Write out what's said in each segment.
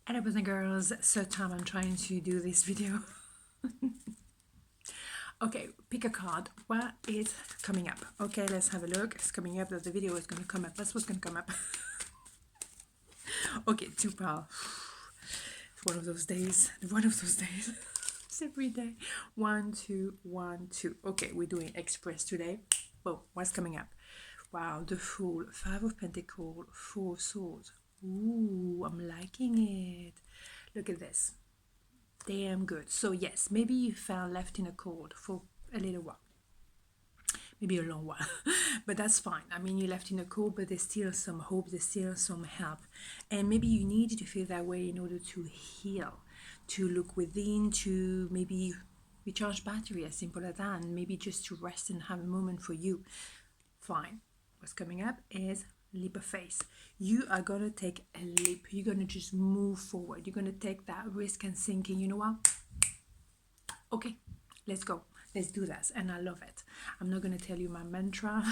Hello boys and girls, third time I'm trying to do this video. Okay, pick a card. What is coming up? Okay, let's have a look. It's coming up that the video is going to come up. That's what's going to come up. Okay, 2 pal. It's one of those days. One of those days. It's every day. 1, 2, 1, 2. Okay, we're doing express today. Well, what's coming up? Wow, the Fool, 5 of Pentacles, 4 of Swords. Ooh, I'm liking it. Look at this. Damn good. So yes, maybe you felt left in a cold for a little while, maybe a long while, but that's fine. I mean, you left in a cold, but there's still some hope, there's still some help, and maybe you need to feel that way in order to heal, to look within, to maybe recharge battery, as simple as that, and maybe just to rest and have a moment for you. Fine. What's coming up is leap of faith. You are going to take a leap. You're going to just move forward. You're going to take that risk and thinking, you know what? Okay, let's go. Let's do that. And I love it. I'm not going to tell you my mantra.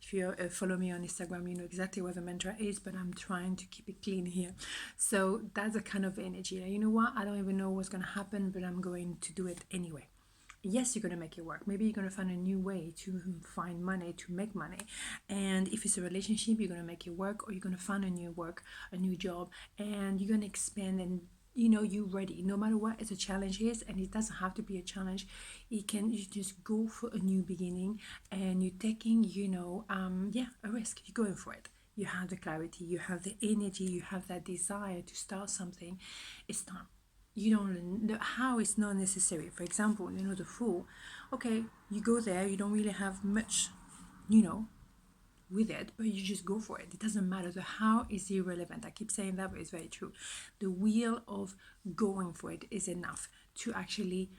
If you follow me on Instagram, you know exactly what the mantra is, but I'm trying to keep it clean here. So that's the kind of energy. You know what? I don't even know what's going to happen, but I'm going to do it anyway. Yes, you're going to make it work. Maybe you're going to find a new way to find money, to make money. And if it's a relationship, you're going to make it work, or you're going to find a new work, a new job, and you're going to expand, and you know you're ready no matter what the challenge is. And it doesn't have to be a challenge. You just go for a new beginning, and you're taking, a risk. You're going for it. You have the clarity, you have the energy, you have that desire to start something. It's time. You don't know how. It's not necessary. For example, the Fool. Okay, you go there, you don't really have much, with it, but you just go for it. It doesn't matter. The how is irrelevant. I keep saying that, but it's very true. The wheel of going for it is enough to actually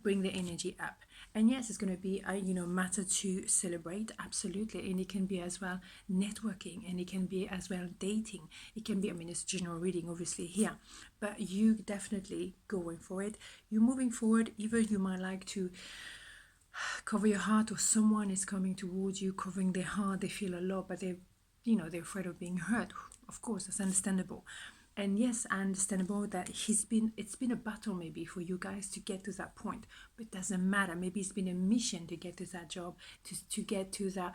bring the energy up. And yes, it's going to be a matter to celebrate, absolutely. And it can be as well networking, and it can be as well dating. It can be, I mean, it's general reading obviously here, but you definitely going for it. You're moving forward. Either you might like to cover your heart, or someone is coming towards you covering their heart. They feel a lot, but they're afraid of being hurt. Of course, that's understandable. And yes, understandable that it's been a battle maybe for you guys to get to that point, but it doesn't matter. Maybe it's been a mission to get to that job, to get to that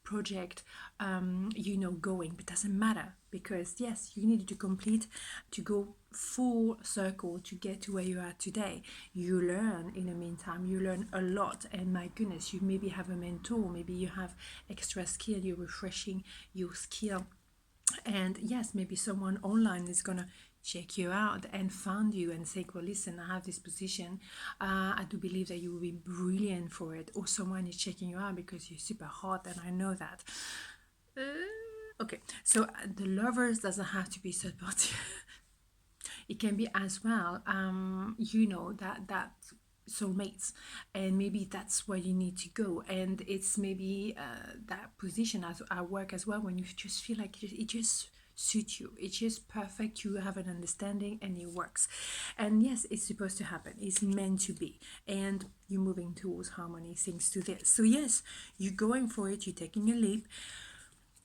project, going, but it doesn't matter, because yes, you needed to complete, to go full circle to get to where you are today. You learn in the meantime, you learn a lot, and my goodness, you maybe have a mentor, maybe you have extra skill, you're refreshing your skill. And yes, maybe someone online is gonna check you out and find you and say, well, listen, I have this position, I do believe that you will be brilliant for it. Or someone is checking you out because you're super hot, and I know that. Okay, so the Lovers doesn't have to be third party. It can be as well, that soulmates, and maybe that's where you need to go. And it's maybe that position at work as well, when you just feel like it just suits you, it's just perfect, you have an understanding and it works. And yes, it's supposed to happen, it's meant to be, and you're moving towards harmony thanks to this. So yes, you're going for it, you're taking a leap.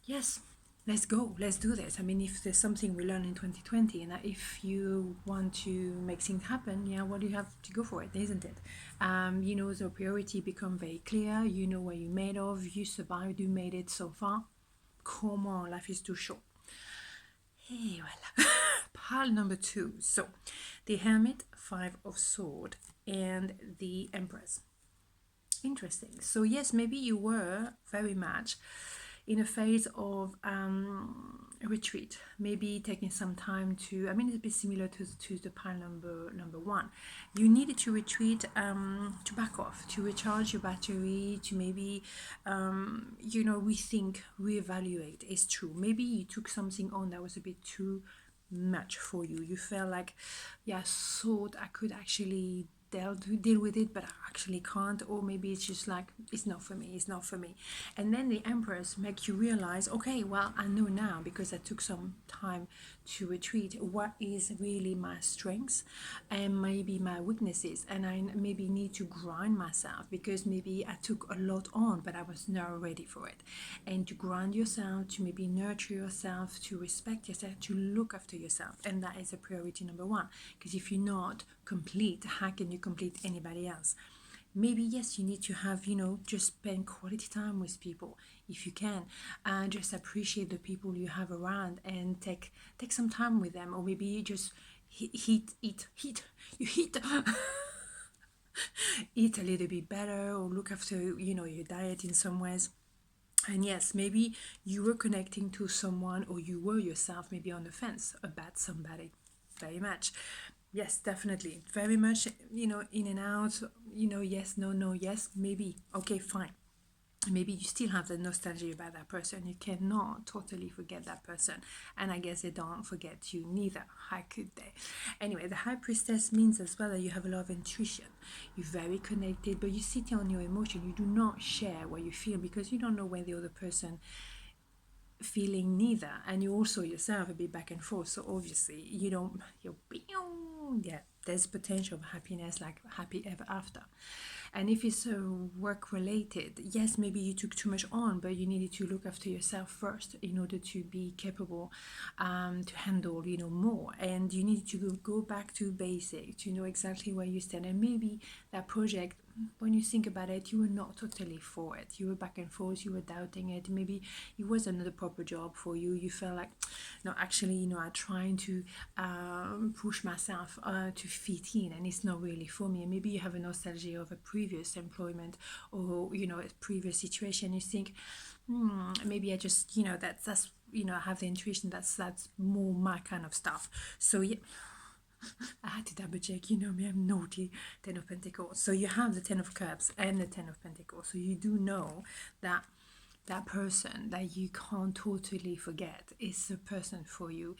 Yes, let's go, let's do this. I mean, if there's something we learn in 2020, and if you want to make things happen, what do you have to go for it, isn't it? The priority become very clear. You know what you're made of, you survived, you made it so far. Come on, life is too short. Hey, voilà. Pile number 2. So the Hermit, 5 of Sword, and the Empress. Interesting. So yes, maybe you were very much in a phase of retreat, maybe taking some time to, I mean, it's a bit similar to the pile number 1. You needed to retreat, to back off, to recharge your battery, to maybe rethink, reevaluate. It's true, maybe you took something on that was a bit too much for you. You felt like, thought I could actually deal with it, but I actually can't, or maybe it's just like, it's not for me, it's not for me. And then the Empress make you realize, okay, well, I know now, because I took some time to retreat, what is really my strengths and maybe my weaknesses, and I maybe need to grind myself, because maybe I took a lot on but I was not ready for it. And to grind yourself, to maybe nurture yourself, to respect yourself, to look after yourself, and that is a priority number one. Because if you're not complete, how can you complete anybody else? Maybe yes, you need to have, just spend quality time with people if you can, and just appreciate the people you have around, and take some time with them. Or maybe you just eat eat a little bit better, or look after your diet in some ways. And yes, maybe you were connecting to someone, or you were yourself maybe on the fence about somebody. Very much. Yes, definitely. Very much, in and out, yes, no, no, yes, maybe. Okay, fine. Maybe you still have the nostalgia about that person. You cannot totally forget that person. And I guess they don't forget you neither. How could they? Anyway, the High Priestess means as well that you have a lot of intuition. You're very connected, but you sit on your emotion. You do not share what you feel, because you don't know when the other person feeling neither, and you also yourself a bit back and forth. So obviously there's potential of happiness, like happy ever after. And if it's work related, yes, maybe you took too much on, but you needed to look after yourself first in order to be capable to handle more. And you need to go back to basic, to know exactly where you stand. And maybe that project, when you think about it, you were not totally for it. You were back and forth, you were doubting it. Maybe it wasn't the proper job for you. You felt like, no, actually, I'm trying to push myself to fit in, and it's not really for me. And maybe you have a nostalgia of a previous employment, or a previous situation. You think, maybe I just, that's I have the intuition that's more my kind of stuff. So yeah. I had to double check, me, I'm naughty. 10 of Pentacles. So you have the 10 of Cups and the 10 of Pentacles. So you do know that that person that you can't totally forget is a person for you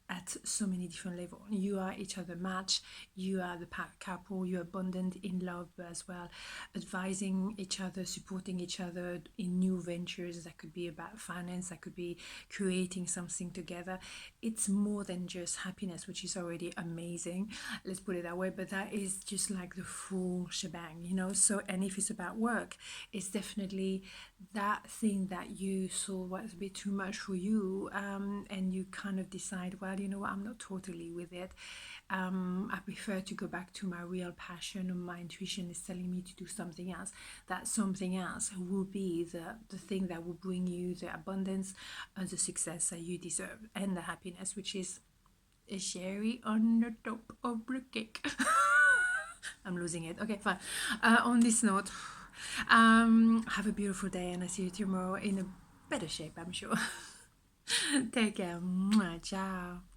at so many different levels. You are each other match, you are the couple, you're abundant in love as well, advising each other, supporting each other in new ventures. That could be about finance, that could be creating something together. It's more than just happiness, which is already amazing, let's put it that way, but that is just like the full shebang, So, and if it's about work, it's definitely that thing that you saw was a bit too much for you, and you kind of decide, well, you know what, I'm not totally with it. I prefer to go back to my real passion, or my intuition is telling me to do something else. That something else will be the thing that will bring you the abundance and the success that you deserve, and the happiness, which is a cherry on the top of the cake. I'm losing it. Okay, fine. On this note, have a beautiful day, and I see you tomorrow in a better shape, I'm sure. Take care. Ciao.